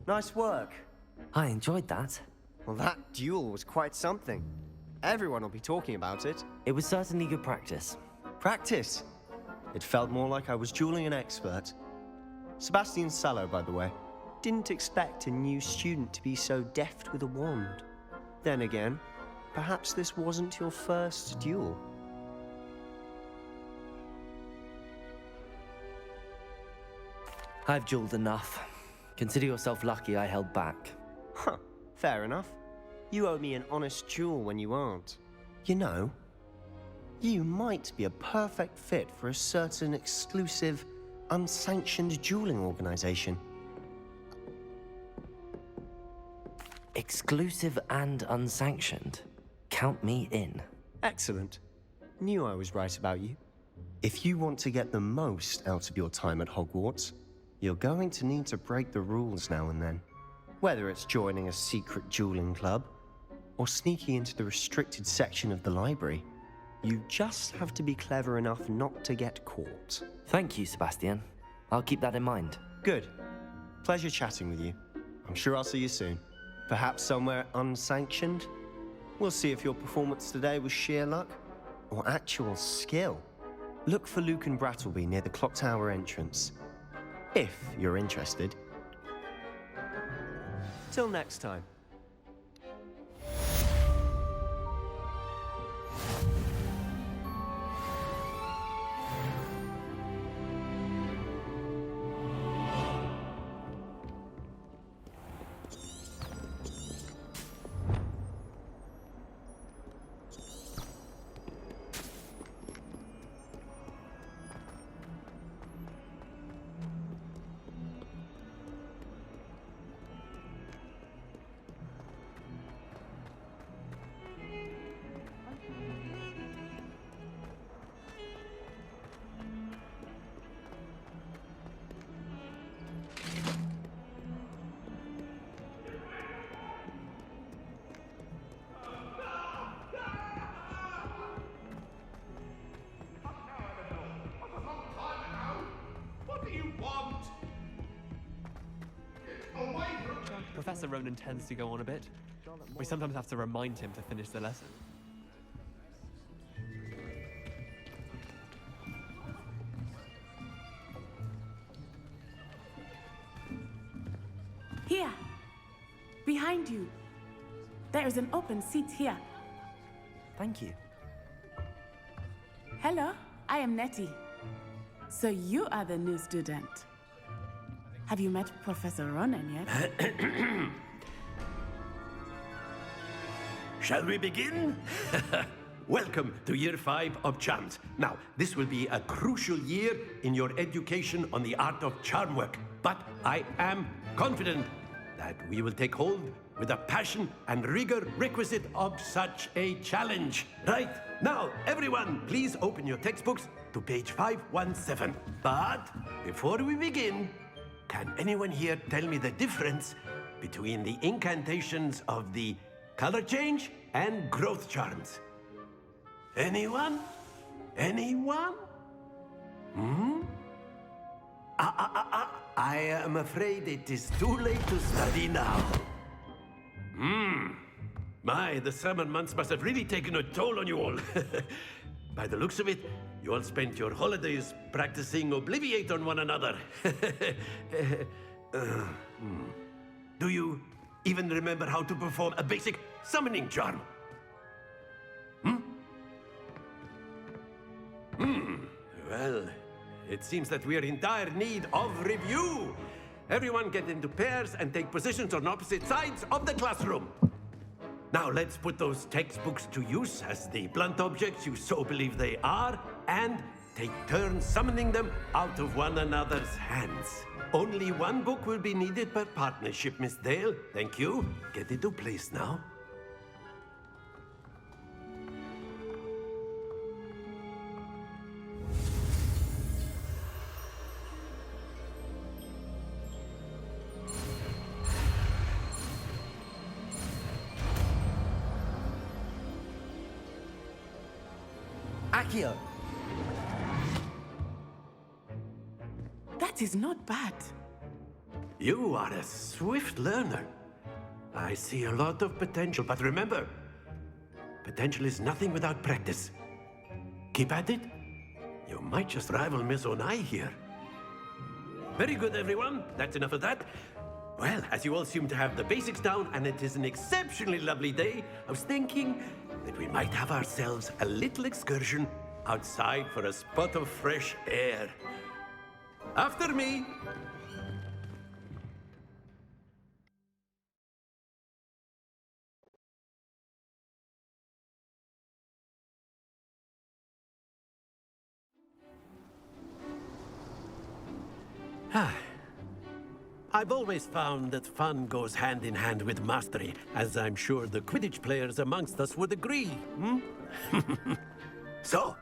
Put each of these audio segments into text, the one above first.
Nice work. I enjoyed that. Well, that duel was quite something. Everyone will be talking about it. It was certainly good practice. Practice? It felt more like I was dueling an expert. Sebastian Sallow, by the way. Didn't expect a new student to be so deft with a wand. Then again, perhaps this wasn't your first duel. I've dueled enough. Consider yourself lucky I held back. Huh, fair enough. You owe me an honest duel when you aren't. You know, you might be a perfect fit for a certain exclusive, unsanctioned dueling organization. Exclusive and unsanctioned. Count me in. Excellent. Knew I was right about you. If you want to get the most out of your time at Hogwarts, you're going to need to break the rules now and then. Whether it's joining a secret dueling club, or sneaking into the restricted section of the library, you just have to be clever enough not to get caught. Thank you, Sebastian. I'll keep that in mind. Good. Pleasure chatting with you. I'm sure I'll see you soon. Perhaps somewhere unsanctioned? We'll see if your performance today was sheer luck, or actual skill. Look for Luke and Brattleby near the clock tower entrance. If you're interested. Till next time. Professor Ronan tends to go on a bit. We sometimes have to remind him to finish the lesson. Here! Behind you! There is an open seat here. Thank you. Hello, I am Nettie. So you are the new student. Have you met Professor Ronan yet? Shall we begin? Welcome to Year 5 of Charms. Now, this will be a crucial year in your education on the art of charm work. But I am confident that we will take hold with the passion and rigor requisite of such a challenge. Right, now, everyone, please open your textbooks to page 517. But before we begin, can anyone here tell me the difference between the incantations of the color change and growth charms? Anyone? Anyone? I am afraid it is too late to study now. My, the summer months must have really taken a toll on you all. By the looks of it, you all spent your holidays practicing Obliviate on one another. Do you even remember how to perform a basic summoning charm? Well, it seems that we are in dire need of review. Everyone get into pairs and take positions on opposite sides of the classroom. Now let's put those textbooks to use as the blunt objects you so believe they are, and take turns summoning them out of one another's hands. Only one book will be needed per partnership, Miss Dale. Thank you. Get into place now. Accio! That is not bad. You are a swift learner. I see a lot of potential, but remember, potential is nothing without practice. Keep at it. You might just rival Miss Onai here. Very good, everyone. That's enough of that. Well, as you all seem to have the basics down, and it is an exceptionally lovely day, I was thinking that we might have ourselves a little excursion outside for a spot of fresh air. After me. I've always found that fun goes hand in hand with mastery, as I'm sure the Quidditch players amongst us would agree. So,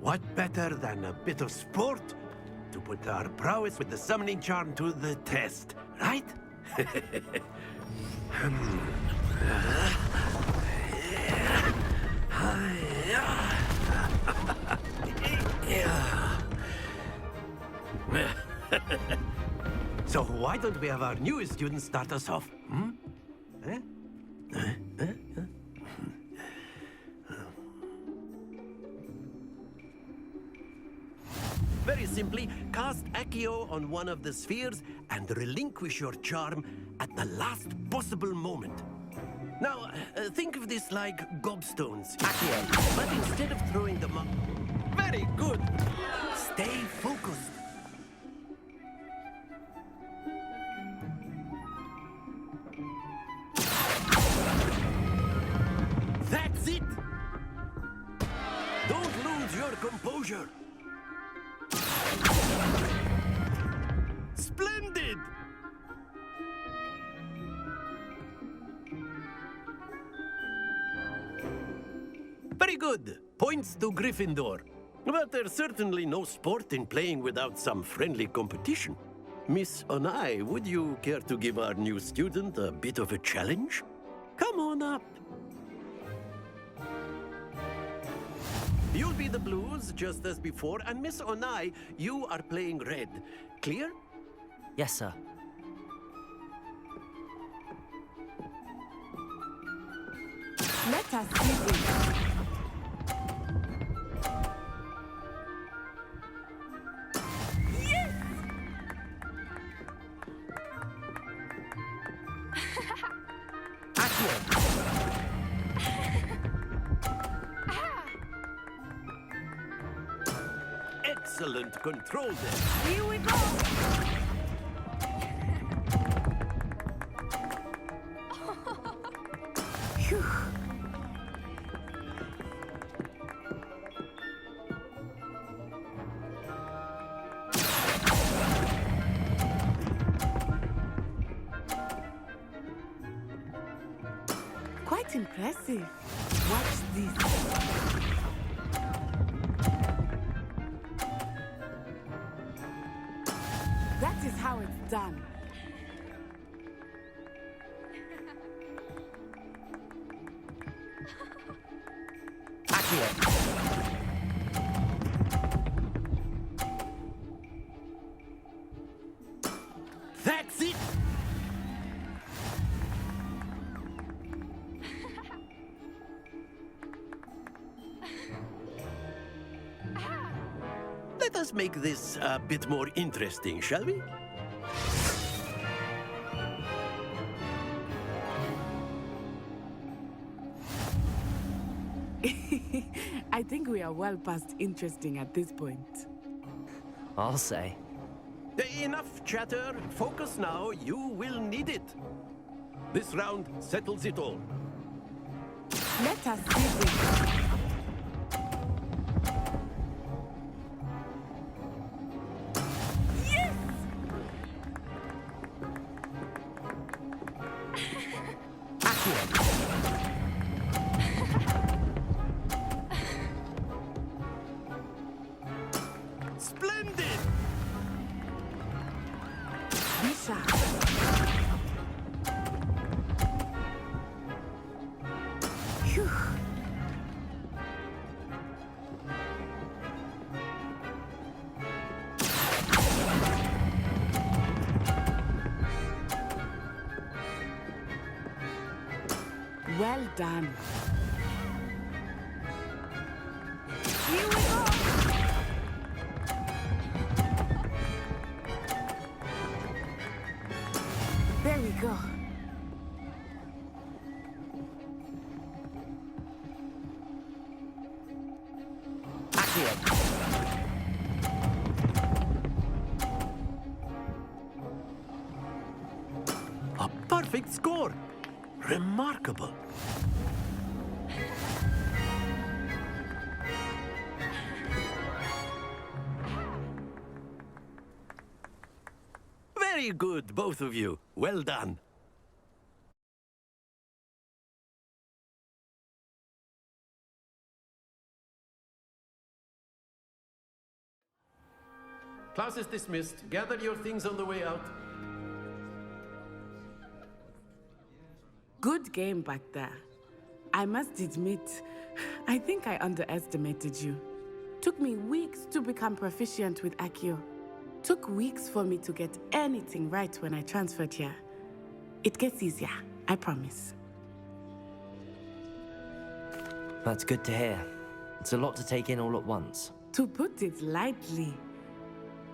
what better than a bit of sport to put our prowess with the summoning charm to the test, right? So why don't we have our newest student start us off? Very simply, cast Accio on one of the spheres and relinquish your charm at the last possible moment. Now, think of this like gobstones, Accio, but instead of throwing them up... Very good! Stay focused. That's it! Don't lose your composure. Splendid! Very good. Points to Gryffindor. But there's certainly no sport in playing without some friendly competition. Miss Onai, would you care to give our new student a bit of a challenge? Come on up. You'll be the blues, just as before, and Miss Onai, you are playing red. Clear? Yes, sir. Let us see this. Excellent control there. Here we go. Phew. Quite impressive. Watch this. That is how it's done. That's it! Let us make this a bit more interesting, shall we? I think we are well past interesting at this point. I'll say. Enough chatter. Focus now. You will need it. This round settles it all. Let us see this. Splendid! Bisha. Phew. Well done. Here we go. There we go. A perfect score! Remarkable. Very good, both of you. Well done. Class is dismissed. Gather your things on the way out. Good game back there. I must admit, I think I underestimated you. Took me weeks to become proficient with Accio. Took weeks for me to get anything right when I transferred here. It gets easier, I promise. That's good to hear. It's a lot to take in all at once. To put it lightly,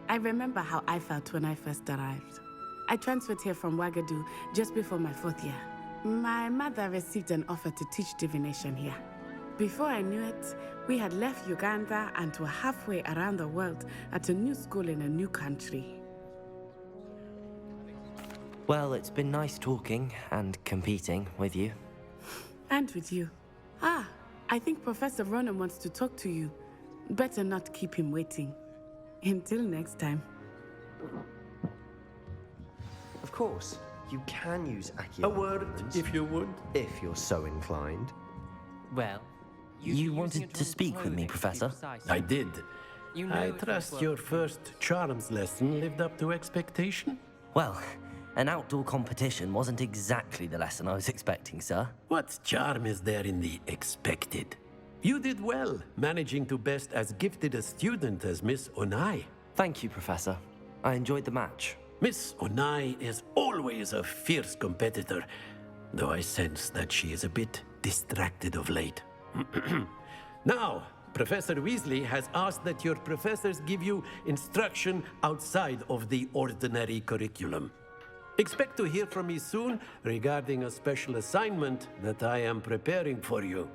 I remember how I felt when I first arrived. I transferred here from Wagadu just before my 4th year. My mother received an offer to teach divination here. Before I knew it, we had left Uganda and were halfway around the world at a new school in a new country. Well, it's been nice talking and competing with you. And with you. Ah, I think Professor Ronan wants to talk to you. Better not keep him waiting. Until next time. Of course, you can use Accio. A word, if you would. If you're so inclined. Well, you wanted to speak with me, Professor? I did. I trust your first charms lesson lived up to expectation? Well, an outdoor competition wasn't exactly the lesson I was expecting, sir. What charm is there in the expected? You did well, managing to best as gifted a student as Miss Onai. Thank you, Professor. I enjoyed the match. Miss Onai is always a fierce competitor, though I sense that she is a bit distracted of late. Now, Professor Weasley has asked that your professors give you instruction outside of the ordinary curriculum. Expect to hear from me soon regarding a special assignment that I am preparing for you.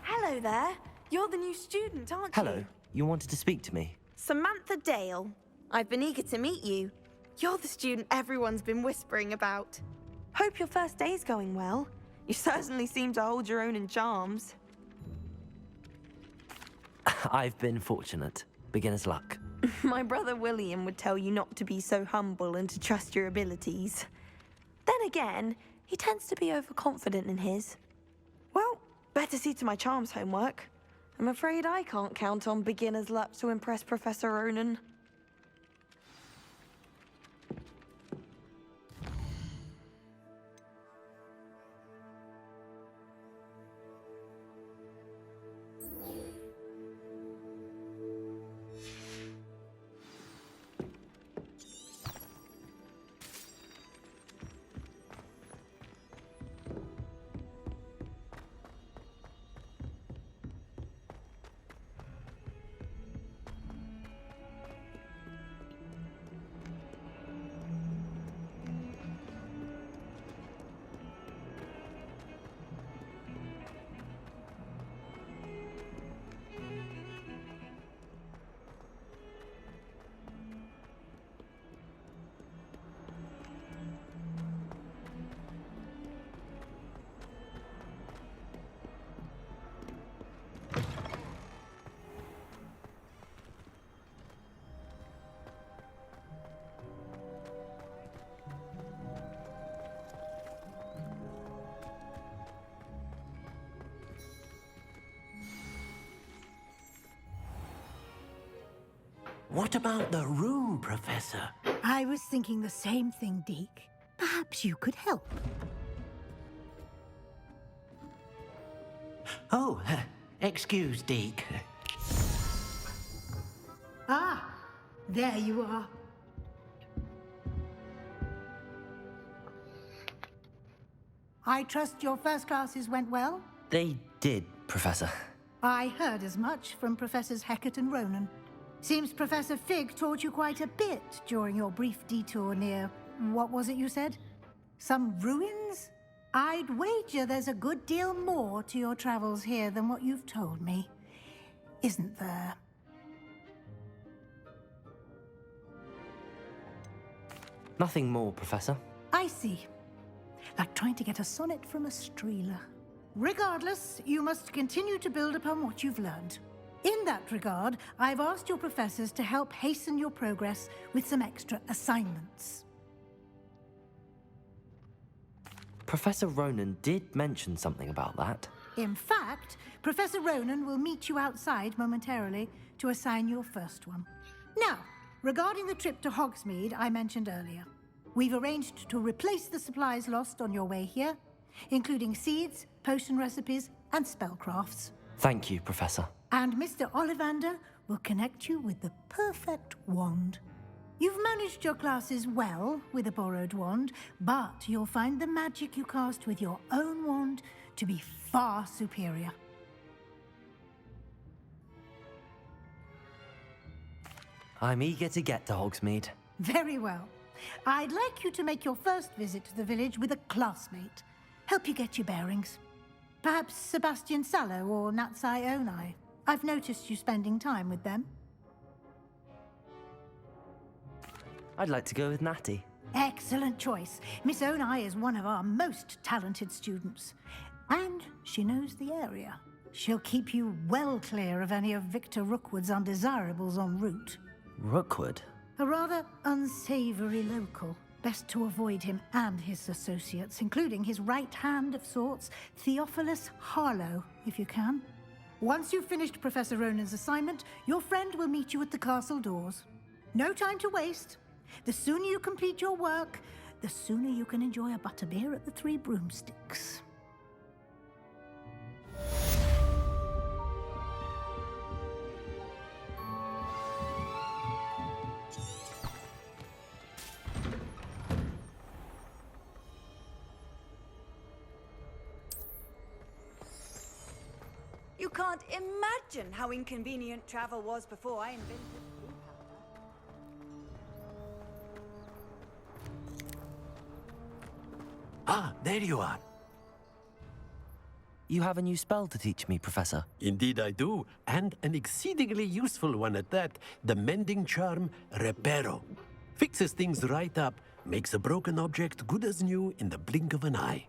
Hello there. You're the new student, aren't you? Hello. You wanted to speak to me? Samantha Dale. I've been eager to meet you. You're the student everyone's been whispering about. Hope your first day's going well. You certainly seem to hold your own in charms. I've been fortunate. Beginner's luck. My brother William would tell you not to be so humble and to trust your abilities. Then again, he tends to be overconfident in his. Well, better see to my charms homework. I'm afraid I can't count on beginner's luck to impress Professor Ronan. What about the room, Professor? I was thinking the same thing, Deke. Perhaps you could help. Oh, excuse, Deke. Ah, there you are. I trust your first classes went well? They did, Professor. I heard as much from Professors Hecat and Ronan. Seems Professor Fig taught you quite a bit during your brief detour near... what was it you said? Some ruins? I'd wager there's a good deal more to your travels here than what you've told me. Isn't there? Nothing more, Professor. I see. Like trying to get a sonnet from a streeler. Regardless, you must continue to build upon what you've learned. In that regard, I've asked your professors to help hasten your progress with some extra assignments. Professor Ronan did mention something about that. In fact, Professor Ronan will meet you outside momentarily to assign your first one. Now, regarding the trip to Hogsmeade I mentioned earlier, we've arranged to replace the supplies lost on your way here, including seeds, potion recipes, and spellcrafts. Thank you, Professor. And Mr. Ollivander will connect you with the perfect wand. You've managed your classes well with a borrowed wand, but you'll find the magic you cast with your own wand to be far superior. I'm eager to get to Hogsmeade. Very well. I'd like you to make your first visit to the village with a classmate. Help you get your bearings. Perhaps Sebastian Sallow or Natsai Onai. I've noticed you spending time with them. I'd like to go with Natty. Excellent choice. Miss Onai is one of our most talented students. And she knows the area. She'll keep you well clear of any of Victor Rookwood's undesirables en route. Rookwood? A rather unsavory local. Best to avoid him and his associates, including his right hand of sorts, Theophilus Harlow, if you can. Once you've finished Professor Ronan's assignment, your friend will meet you at the castle doors. No time to waste. The sooner you complete your work, the sooner you can enjoy a butterbeer at the Three Broomsticks. You can't imagine how inconvenient travel was before I invented blue powder. Ah, there you are. You have a new spell to teach me, Professor. Indeed I do, and an exceedingly useful one at that. The mending charm, Reparo. Fixes things right up, makes a broken object good as new in the blink of an eye.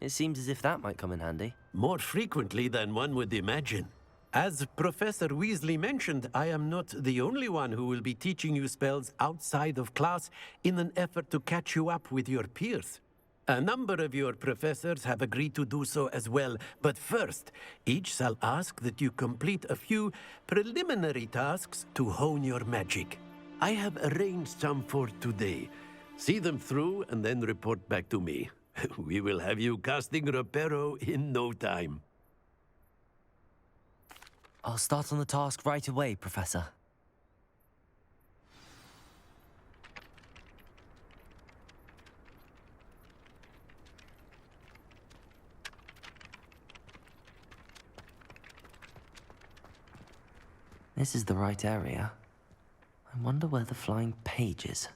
It seems as if that might come in handy. More frequently than one would imagine. As Professor Weasley mentioned, I am not the only one who will be teaching you spells outside of class in an effort to catch you up with your peers. A number of your professors have agreed to do so as well, but first, each shall ask that you complete a few preliminary tasks to hone your magic. I have arranged some for today. See them through and then report back to me. We will have you casting Reparo in no time. I'll start on the task right away, Professor. This is the right area. I wonder where the flying page is.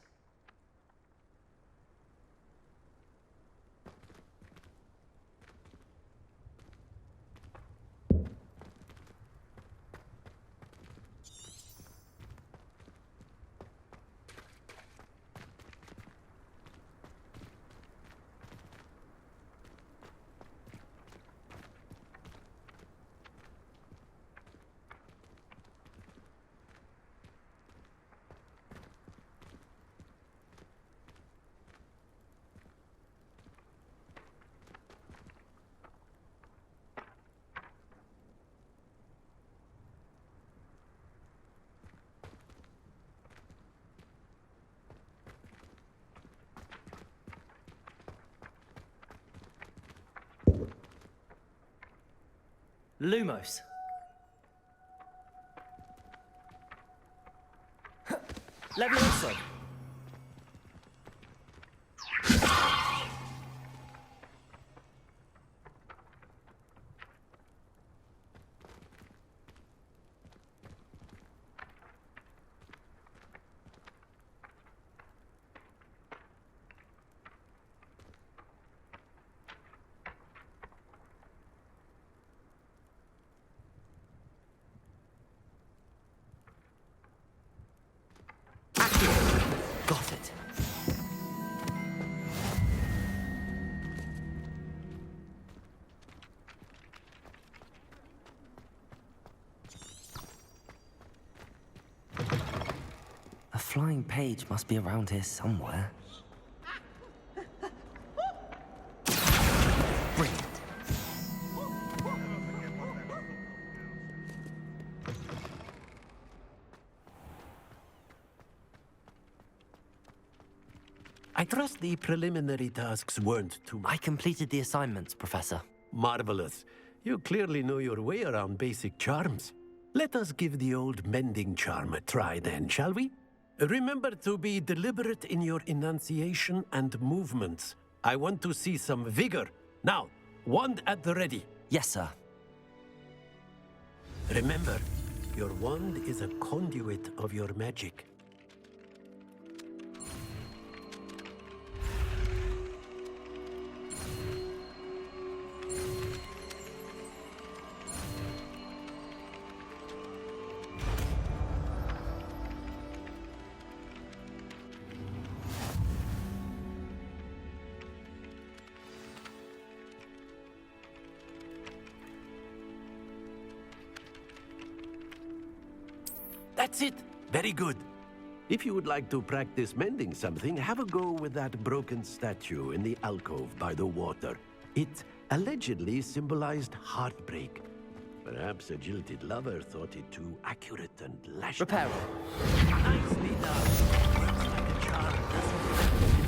Lumos. Levioso. Got it. A flying page must be around here somewhere. Brilliant. I trust the preliminary tasks weren't too much. I completed the assignments, Professor. Marvelous. You clearly know your way around basic charms. Let us give the old mending charm a try then, shall we? Remember to be deliberate in your enunciation and movements. I want to see some vigor. Now, wand at the ready. Yes, sir. Remember, your wand is a conduit of your magic. That's it. Very good. If you would like to practice mending something, have a go with that broken statue in the alcove by the water. It allegedly symbolized heartbreak. Perhaps a jilted lover thought it too accurate and lashed. Repair. Nicely done. Works like a charm, doesn't it?